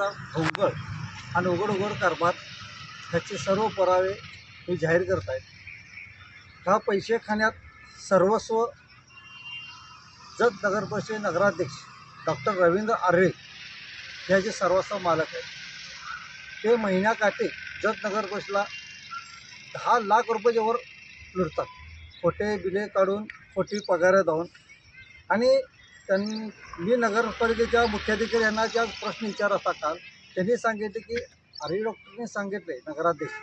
सरकारचा भोंगळ आणि उघड कारभार ह्याचे सर्व पुरावे मी जाहीर करत आहेत. ह्या पैसे खाण्यात सर्वस्व जत नगर परिषद नगराध्यक्ष डॉक्टर रवींद्र आर्ये ह्याचे सर्वस्व मालक आहेत. ते महिन्याकाठी जत नगर परिषदला 10 लाख रुपयाच्या वर लुटतात, खोटे बिले काढून, खोटी पगार देऊन. आणि मी नगरपालिकेच्या मुख्याधिकारी यांना ज्या प्रश्न विचारत असता काल, त्यांनी सांगितले की आर्ये डॉक्टरने सांगितले नगराध्यक्ष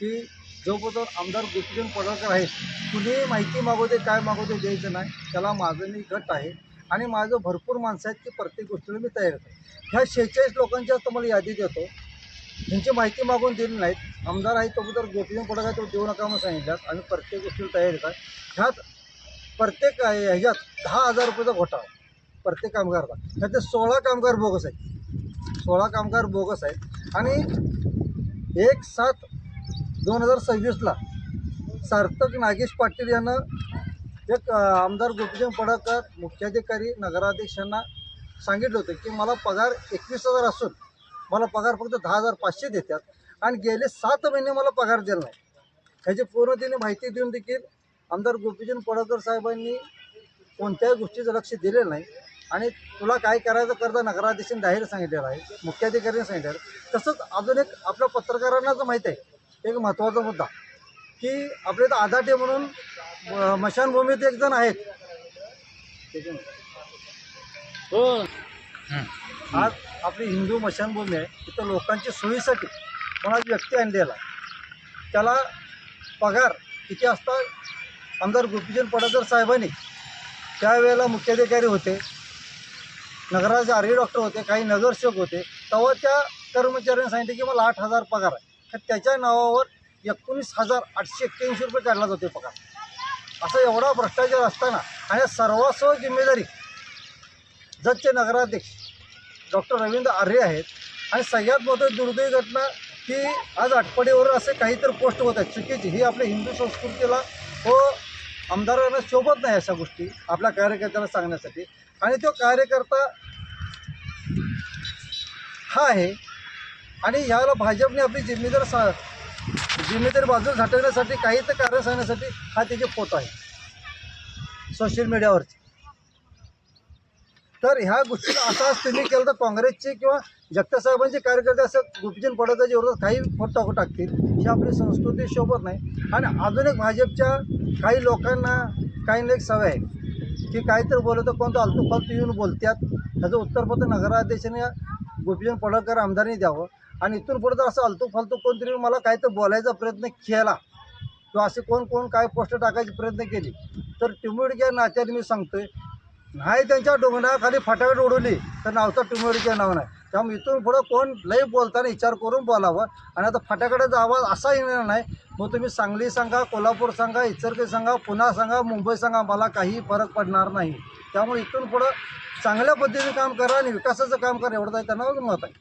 की जोपर्यंत आमदार गोपीचंद पडळकर आहेत, कुणी माहिती मागवते काय मागवते द्यायचं नाही. त्याला माझं मी गट आहे आणि माझं भरपूर माणसं आहेत की प्रत्येक गोष्टीला मी तयार आहे. ह्या 46 लोकांच्या तुम्हाला यादी देतो, त्यांची माहिती मागून दिली नाहीत. आमदार आहे तोपर्यंत गोपीचंद पडळकर तो देऊ नका म्हणून सांगितल्यात आणि प्रत्येक गोष्टीला तयार आहे. ह्यात प्रत्येक ह्याच्यात 10,000 रुपयाचा घोटाळा प्रत्येक कामगारचा. ह्याचे 16 कामगार बोगस आहेत, 16 कामगार बोगस आहेत. आणि 1/7/2026 सार्थक नागेश पाटील यानं एक आमदार गोपीचंद पडळकर मुख्याधिकारी नगराध्यक्षांना सांगितलं होतं की मला पगार 21,000 असून मला पगार फक्त 10,500 देतात आणि गेले 7 महिने मला पगार दिला नाही. ह्याची पूर्णतेने माहिती देऊन देखील आमदार गोपीचंद पडळकर साहेबांनी कोणत्याही गोष्टीचं लक्ष दिलेलं नाही. आणि तुला काय करायचं करता नगराध्यक्षांनी जाहीर सांगितलेलं आहे, मुख्याधिकाऱ्यांनी सांगितलेलं आहे. तसंच अजून एक आपल्या पत्रकारांनाच माहीत आहे एक महत्त्वाचा मुद्दा की आपल्या इथं आदाटे म्हणून मशानभूमीत एक जण आहेत. हो, आज आपली हिंदू मशानभूमी आहे, तिथं लोकांच्या सोयीसाठी कोणाची व्यक्ती आणलेला आहे. त्याला पगार किती असतात? आमदार गोपीचंद पडळकर साहेबांनी त्यावेळेला मुख्याधिकारी होते, नगराचे आर्ये डॉक्टर होते, काही नगरसेवक होते. तेव्हा त्या कर्मचाऱ्यांनी सांगितले की मला 8,000 पगार आहे. तर त्याच्या नावावर 19,881 रुपये काढला जातो पगार. असा एवढा भ्रष्टाचार असताना आणि सर्वस्व जिम्मेदारी जतचे नगराध्यक्ष डॉक्टर रवींद्र आर्ये आहेत. आणि सगळ्यात मोठी दुर्दैवी घटना की आज आटपाडीवर असे काहीतरी पोस्ट होत आहेत चुकीची. ही आपल्या हिंदू संस्कृतीला व आमदारांना शोभत नाही अशा गोष्टी आपल्या कार्यकर्त्याला सांगण्यासाठी. आणि तो कार्यकर्ता हा आहे आणि ह्याला भाजपने आपली जिम्मेदारी बाजूला झटकण्यासाठी काही तर कारण सांगण्यासाठी हा त्याचे फोटो आहे सोशल मीडियावरचे. तर ह्या गोष्टीला असाच तुम्ही केलं तर काँग्रेसचे किंवा जगतापसाहेबांचे कार्यकर्ते असं गोपीचंद पडळकरच्या विरोधात काही फोटो टाकतील, ही आपली संस्कृती शोभत नाही. आणि अजून एक भाजपच्या काही लोकांना काही एक सवय आहे की काहीतरी बोलतं कोणतं आलतू फालतू येऊन बोलतात. त्याचं उत्तरपत्र नगराध्यक्षाने गोपीचंद पडळकर आमदारांनी द्यावं. आणि इथून पुढे तर असं आलतू फालतू कोणतरी मला काहीतरी बोलायचा प्रयत्न केला किंवा असे कोण काय पोस्ट टाकायचे प्रयत्न केली तर टिमुरड्या नात्याने मी सांगतोय, नाही त्यांच्या डोंगराखाली फटाकड उडवली तर नावचा टिमुरड्या नाव नाही. त्यामुळे इथून पुढं कोण लई बोलताना विचार करून बोलावं. आणि आता फटाकड्याचा आवाज असा येणार नाही. मग तुम्ही सांगली सांगा, कोल्हापूर सांगा, इचलकरंजी सांगा, पुणे सांगा, मुंबई सांगा, मला काही फरक पडणार नाही. त्यामुळे इथून पुढं चांगल्या पद्धतीने काम करा आणि विकासाचं काम करा, एवढं त्यांना मत आहे.